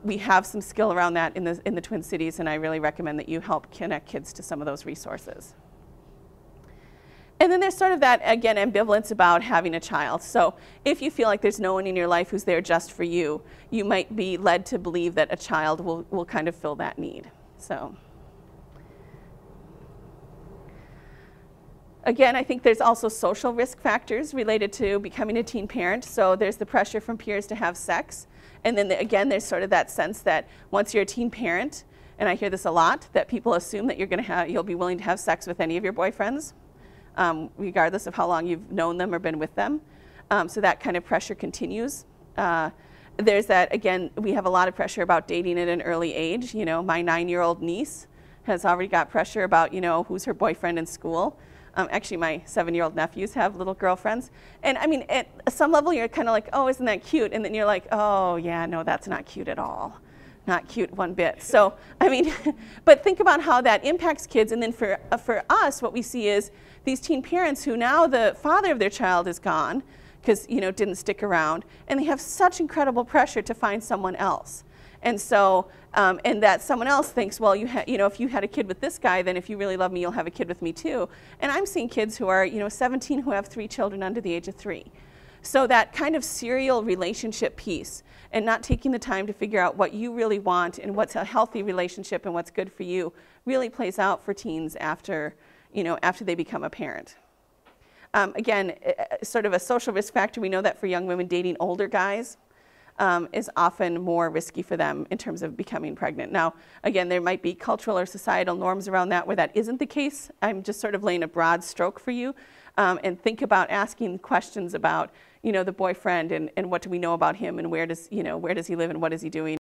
we have some skill around that in the Twin Cities, and I really recommend that you help connect kids to some of those resources. And then there's sort of that, again, ambivalence about having a child. So if you feel like there's no one in your life who's there just for you, you might be led to believe that a child will kind of fill that need. So again, I think there's also social risk factors related to becoming a teen parent. So there's the pressure from peers to have sex. And then again, there's sort of that sense that once you're a teen parent, and I hear this a lot, that people assume that you'll be willing to have sex with any of your boyfriends, regardless of how long you've known them or been with them. So that kind of pressure continues. There's that, again, we have a lot of pressure about dating at an early age. You know, my 9-year-old niece has already got pressure about, you know, who's her boyfriend in school. Actually, my 7-year-old nephews have little girlfriends. And I mean, at some level, you're kind of like, oh, isn't that cute? And then you're like, oh, yeah, no, that's not cute at all. Not cute one bit. So, I mean, but think about how that impacts kids. And then for us, what we see is these teen parents who now the father of their child is gone because, you know, didn't stick around. And they have such incredible pressure to find someone else. And so, and that someone else thinks, well, you know, if you had a kid with this guy, then if you really love me, you'll have a kid with me too. And I'm seeing kids who are, you know, 17 who have 3 children under the age of 3. So that kind of serial relationship piece and not taking the time to figure out what you really want and what's a healthy relationship and what's good for you really plays out for teens after, you know, after they become a parent. Again, sort of a social risk factor. We know that for young women, dating older guys is often more risky for them in terms of becoming pregnant. Now, again, there might be cultural or societal norms around that where that isn't the case. I'm just sort of laying a broad stroke for you. And think about asking questions about, you know, the boyfriend and what do we know about him and where does he live and what is he doing.